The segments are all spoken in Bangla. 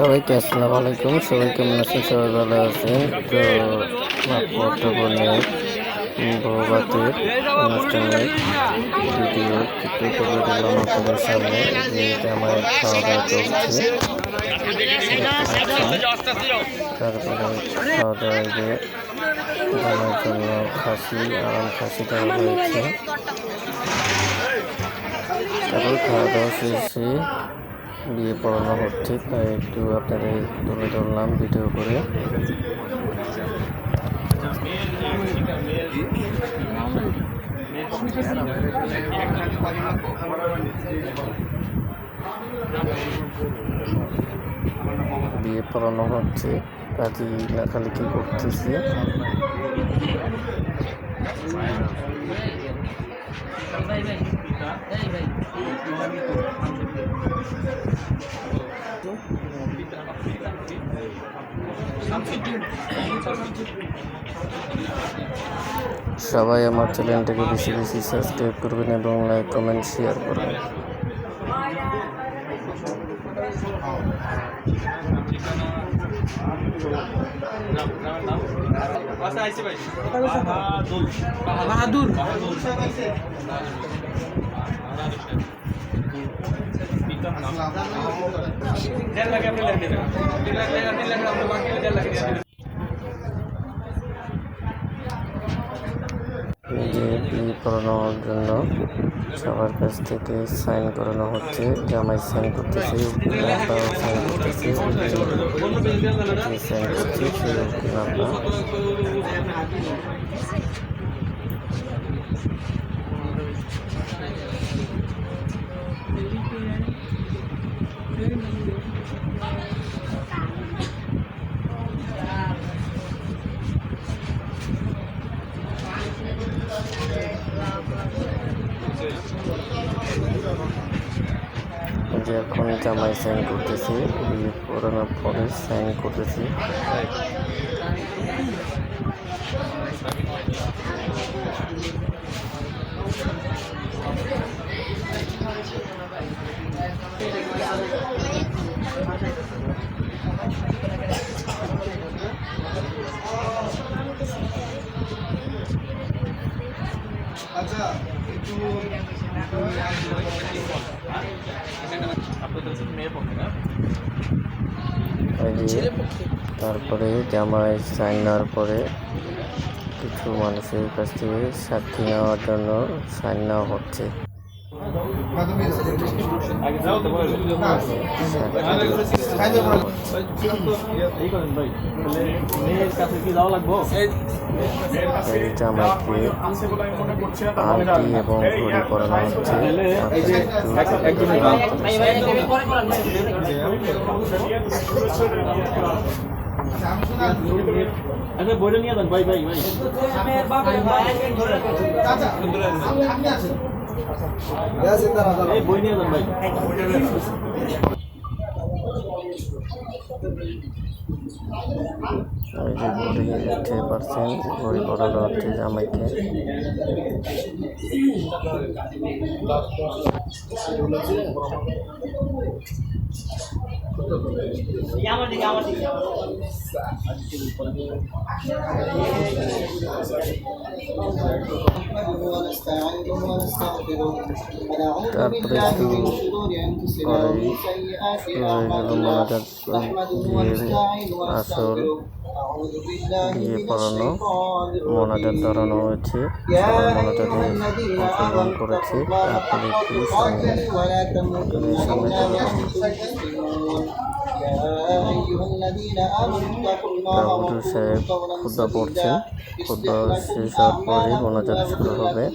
সবাইকে আসসালামু আলাইকুম। সবাই কেমন আছেন? সবাই ভালো আছেন? তো বর্তমানে বৌভাতের অনুষ্ঠানের ভিডিও চিত্র তুলে দিলাম আপনাদের সামনে। যে জামাই খাওয়া দাওয়া চলছে, তারপরে খাওয়া দাওয়া যে জামার জন্য খাসি খাসি দেওয়া হয়েছে। তারপর খাওয়া দাওয়া শেষে বিয়ে পড়ানো হচ্ছে, তাই একটু আপনাদের তুলে ধরলাম ভিডিও করে। বিয়ে পড়ানো হচ্ছে, কাজী লেখালেখি করতেছি। সবাই আমার চ্যানেলটাকে বেশি বেশি সাবস্ক্রাইব করবেন এবং লাইক কমেন্ট শেয়ার করবেন। বাহাদুর বিয়ে পড়ানোর জন্য সবার কাছ থেকে সাইন করানো হচ্ছে। জামাই সাইন করতেছে, উকিল সাইন করতেছে, সাইন করছে সেই উকিল যে এখন জামাই সাইন করতেছে, বিয়ে পড়ানোর পরে সাইন করতেছে। তারপরে জামাই সাইন নেওয়ার পরে কিছু মানুষের কাছ থেকে সাক্ষী নেওয়ার জন্য সাইন নেওয়া হচ্ছে। জামাইকে আংটি এবং ঘড়ি পরানো হচ্ছে। বইটা নিয়ে যান ভাই ভাই ভাই বই নিয়ে যান ভাই। ওই যে ঘড়ি দেখতে পাচ্ছেন, ঘড়ি পরানো হচ্ছে জামাইকে। তারপরে বিয়ের আসল বিয়ে পড়ানো মোনাজাত ধরানো হয়েছে। মোনাজাতে অংশগ্রহণ করেছে। তারপরে হুজুর সাহেব খুতবা পড়ছেন। খুতবা শেষ হওয়ার পরে মোনাজাত শুরু হবে।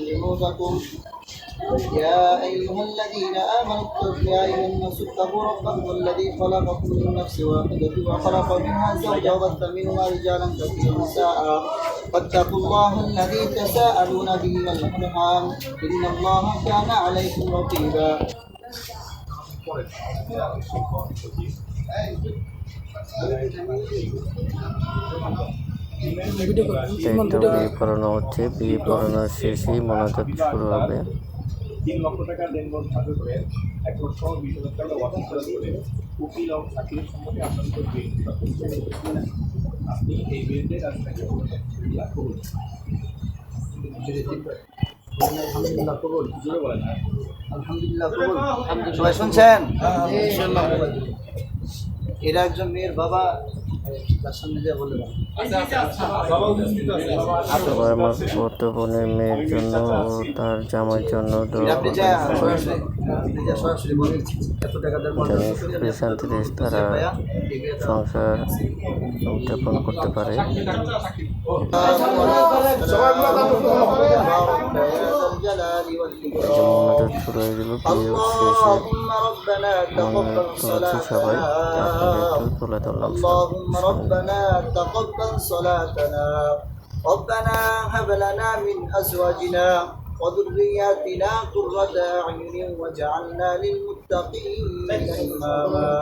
يا أيها الذين آمنوا يا أيها الناس اتقوا ربكم الذي خلقكم من نفس واحدة وخلق منها زوجها وبث منهما رجالا كثيرا ونساء واتقوا الله الذي تساءلون به والأرحام إن الله كان عليكم رقيبا. বিয়ে পড়ানো হচ্ছে। বিয়ে পড়ানোর শেষেই মোনাজাত শুরু হবে। 3 লক্ষ টাকা দেনমোহর ধার্য করে 1,20,000 টাকা ওয়াকিল করে উকিল ও শাকিলের সম্মতি আপনার উপর আপনি এই বিয়েতে রাস্তাকে কবুল আলহামদুলিল্লাহ কবুল। জোরে বলেন না আলহামদুলিল্লাহ কবুল। সবাই শুনছেন? এরা একজন মেয়ের বাবা, তার সামনে যা বলে দাও। সবাই আমার ছোট বোনের মেয়ের জন্য ও তার জামাইয়ের জন্য দোয়া আপনি করবেন। যা সরাসরি বলে এত টাকা দেওয়ার মধ্যে যেন সুখে শান্তিতে তারা সংসার উদযাপন করতে পারে। মনোযোগ শুরু হয়ে গেল প্রিয় শেষে মনে তুলেছি সবাই, আপনাদের একটু তুলে ধরলাম। اللهم ربنا تقبل صلاتنا ربنا هب لنا من أزواجنا وذرياتنا قرة أعين واجعلنا للمتقين إماما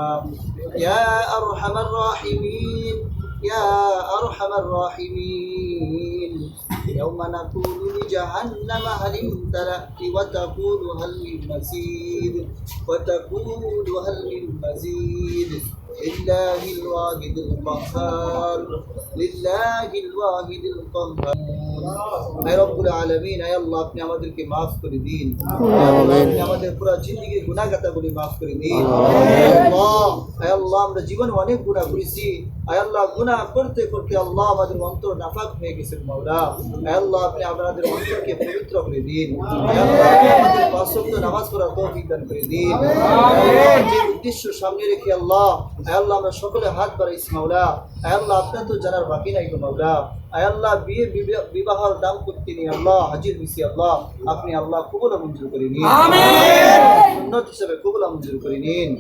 يا أرحم الراحمين يا أرحم الراحمين يوم نقول لجهنم هل امتلأت وتقول هل من مزيد وتقول هل من مزيد لله الواحد القهار لله الواحد القهار اے رب العالمین اے اللہ اپنے আমাদেরকে maaf করে দিন আপনি আমাদের পুরো জিন্দেগির গুনাহগাতাগুলি maaf করে দিন আল্লাহ আল্লাহ আমরা জীবনে অনেক গুনাহ করেছি আয় আল্লাহ গুনাহ করতে করতে আল্লাহ আমাদের অন্তর নাফাক হয়ে গেছে মাওলা আয় আল্লাহ আপনি আমাদের অন্তরকে পবিত্র করে দিন আয় আল্লাহ আমাদের পাঁচ ওয়াক্ত নামাজ পড়ার তৌফিক দান করে দিন আল্লাহ যে উদ্দেশ্য সামনে রেখে আল্লাহ আয় আল্লাহ আমরা সকলে হাত বাড়াইছি মাওলা আয় আল্লাহ আপনার তো জানার বাকি নাই গো মাওলা আয় আল্লাহ বিবাহর দাম করতে নিয়ে আল্লাহ হাজির হইছি আল্লাহ আপনি আল্লাহ কবুল মঞ্জুর করে নিন আমিন সুন্নাত হিসেবে কবুল মঞ্জুর করে নিন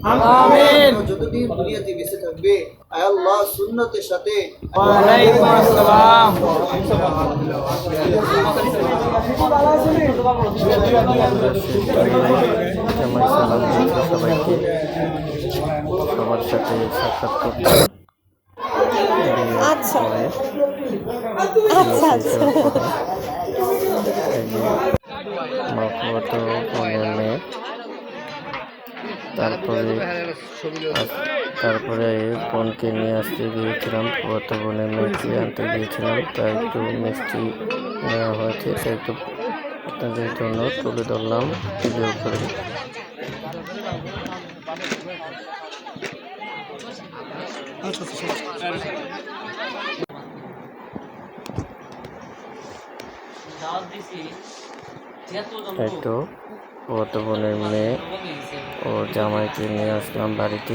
আমিন যতদিন দুনিয়াতে বেঁচে থাকবে আয় আল্লাহ সুন্নতের সাথে ওয়া আলাইকুম আসসালাম জামাই সালাম দিয়েছে সবাইকে, সবার সাথে সাক্ষাৎ করতে আচ্ছা মাফুয়াতো বোনের মেয়ে। তারপরে বোনকে নিয়ে আসতে গিয়েছিলাম, ফুয়াতো বোনের মেয়েকে আনতে গিয়েছিলাম, তাই একটু মিষ্টি নেওয়া হয়েছে, তাই একটু আপনাদের জন্য তুলে ধরলাম ভিডিও করে। এই তো ফুয়াতো বোনের মেয়ে ও জামাইকে নিয়ে আসলাম বাড়িতে।